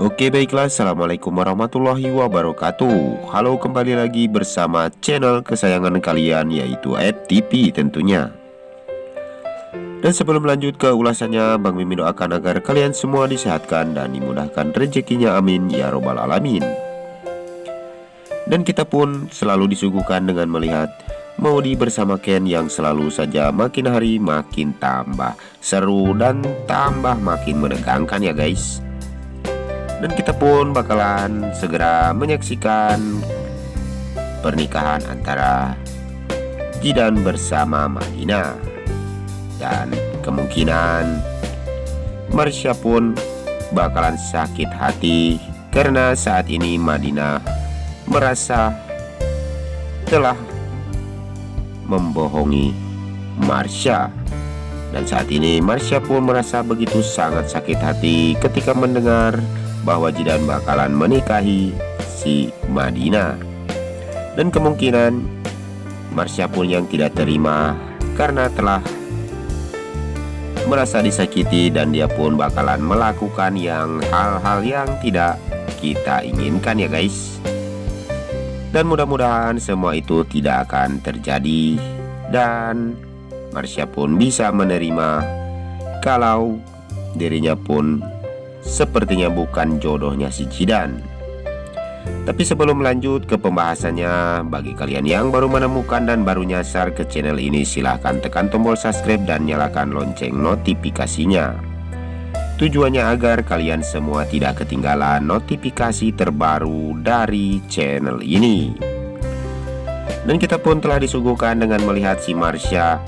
Oke baiklah, Assalamualaikum warahmatullahi wabarakatuh. Halo, kembali lagi bersama channel kesayangan kalian, yaitu FTP tentunya. Dan sebelum lanjut ke ulasannya, Bang Mimin doakan agar kalian semua disehatkan dan dimudahkan rezekinya, amin ya robbal alamin. Dan kita pun selalu disuguhkan dengan melihat Maudi bersama Ken yang selalu saja makin hari makin tambah seru dan tambah makin menegangkan ya guys. Dan kita pun bakalan segera menyaksikan pernikahan antara Jidan bersama Madinah. Dan kemungkinan Marsha pun bakalan sakit hati karena saat ini Madinah merasa telah membohongi Marsha. Dan saat ini Marsha pun merasa begitu sangat sakit hati ketika mendengar bahwa Jidan bakalan menikahi si Madinah. Dan kemungkinan Marsha pun yang tidak terima karena telah merasa disakiti, dan dia pun bakalan melakukan hal-hal yang tidak kita inginkan ya guys. Dan mudah-mudahan semua itu tidak akan terjadi, dan Marsha pun bisa menerima kalau dirinya pun sepertinya bukan jodohnya si Jidan. Tapi sebelum lanjut ke pembahasannya, bagi kalian yang baru menemukan dan baru nyasar ke channel ini, silahkan tekan tombol subscribe dan nyalakan lonceng notifikasinya. Tujuannya agar kalian semua tidak ketinggalan notifikasi terbaru dari channel ini. Dan kita pun telah disuguhkan dengan melihat si Marsha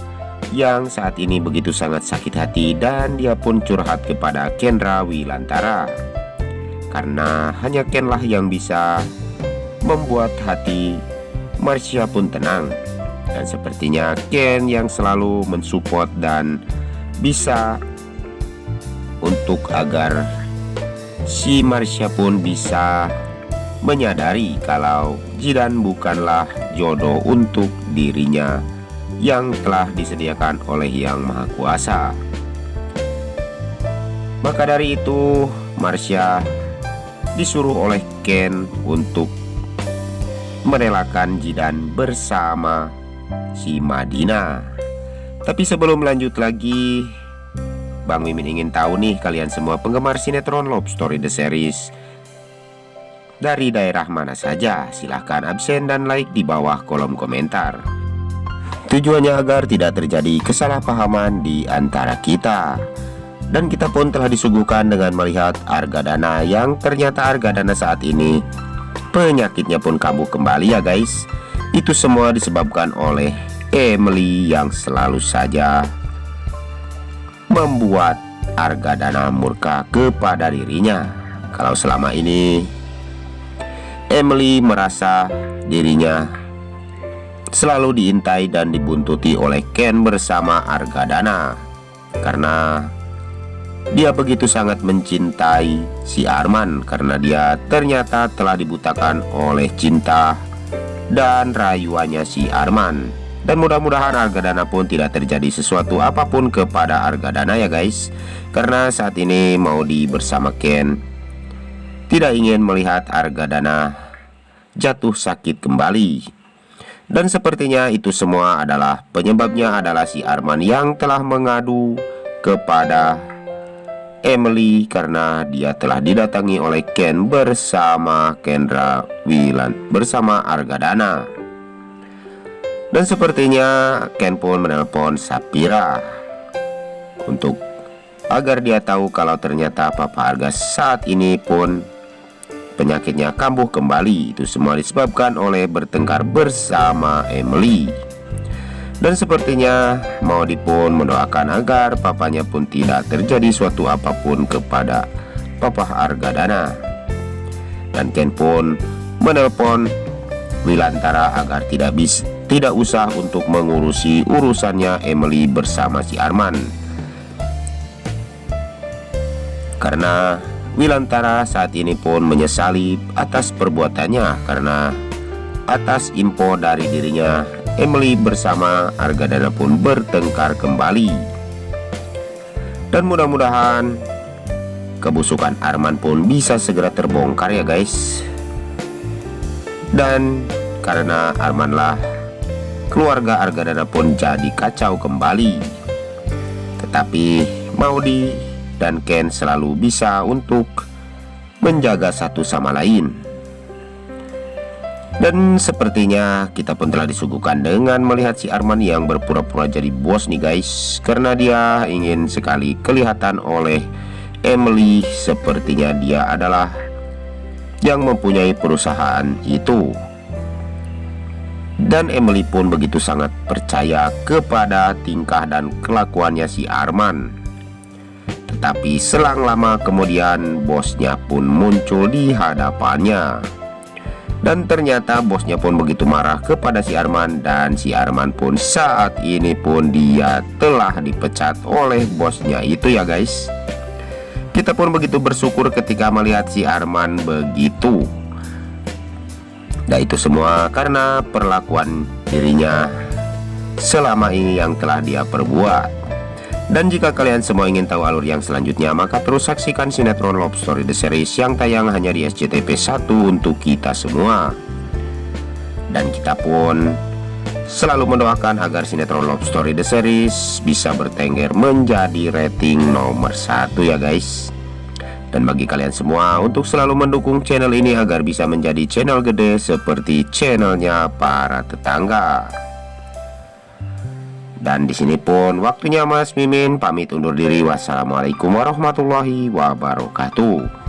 yang saat ini begitu sangat sakit hati, dan dia pun curhat kepada Kendra Wilantara. Karena hanya Ken lah yang bisa membuat hati Marsha pun tenang. Dan sepertinya Ken yang selalu mensupport dan bisa untuk agar si Marsha pun bisa menyadari kalau Jidan bukanlah jodoh untuk dirinya yang telah disediakan oleh Yang Maha Kuasa. Maka dari itu Marsha disuruh oleh Ken untuk merelakan Jidan bersama si Madinah. Tapi sebelum lanjut lagi, Bang Mimin ingin tahu nih, kalian semua penggemar sinetron Love Story The Series dari daerah mana saja? Silahkan absen dan like di bawah kolom komentar. Tujuannya agar tidak terjadi kesalahpahaman di antara kita. Dan kita pun telah disuguhkan dengan melihat Argadana, yang ternyata Argadana saat ini penyakitnya pun kambuh kembali ya guys. Itu semua disebabkan oleh Emily yang selalu saja membuat Argadana murka kepada dirinya. Kalau selama ini Emily merasa dirinya selalu diintai dan dibuntuti oleh Ken bersama Argadana, karena dia begitu sangat mencintai si Arman, karena dia ternyata telah dibutakan oleh cinta dan rayuannya si Arman. Dan mudah-mudahan Argadana pun tidak terjadi sesuatu apapun kepada Argadana ya guys, karena saat ini Maudi bersama Ken tidak ingin melihat Argadana jatuh sakit kembali. Dan sepertinya itu semua adalah penyebabnya adalah si Arman yang telah mengadu kepada Emily karena dia telah didatangi oleh Ken bersama Kendra bersama Argadana. Dan sepertinya Ken pun menelpon Sapira untuk agar dia tahu kalau ternyata Papa Arga saat ini pun penyakitnya kambuh kembali. Itu semua disebabkan oleh bertengkar bersama Emily. Dan sepertinya Maudi pun mendoakan agar papanya pun tidak terjadi suatu apapun kepada Papa Argadana. Dan Ken pun menelpon Wilantara agar tidak usah untuk mengurusi urusannya Emily bersama si Arman, karena Wilantara saat ini pun menyesali atas perbuatannya, karena atas info dari dirinya Emily bersama Argadana pun bertengkar kembali. Dan mudah-mudahan kebusukan Arman pun bisa segera terbongkar ya guys. Dan karena Arman lah, keluarga Argadana pun jadi kacau kembali. Tetapi Maudy dan Ken selalu bisa untuk menjaga satu sama lain. Dan sepertinya kita pun telah disuguhkan dengan melihat si Arman yang berpura-pura jadi bos nih guys, karena dia ingin sekali kelihatan oleh Emily sepertinya dia adalah yang mempunyai perusahaan itu. Dan Emily pun begitu sangat percaya kepada tingkah dan kelakuannya si Arman. Tetapi selang lama kemudian bosnya pun muncul di hadapannya. Dan ternyata bosnya pun begitu marah kepada si Arman, dan si Arman pun saat ini pun dia telah dipecat oleh bosnya itu ya guys. Kita pun begitu bersyukur ketika melihat si Arman begitu. Dan itu semua karena perlakuan dirinya selama ini yang telah dia perbuat. Dan jika kalian semua ingin tahu alur yang selanjutnya, maka terus saksikan sinetron Love Story The Series yang tayang hanya di SCTV 1 untuk kita semua. Dan kita pun selalu mendoakan agar sinetron Love Story The Series bisa bertengger menjadi rating nomor 1 ya guys. Dan bagi kalian semua untuk selalu mendukung channel ini agar bisa menjadi channel gede seperti channelnya para tetangga. Dan di sini pun waktunya Mas Mimin pamit undur diri. Wassalamualaikum warahmatullahi wabarakatuh.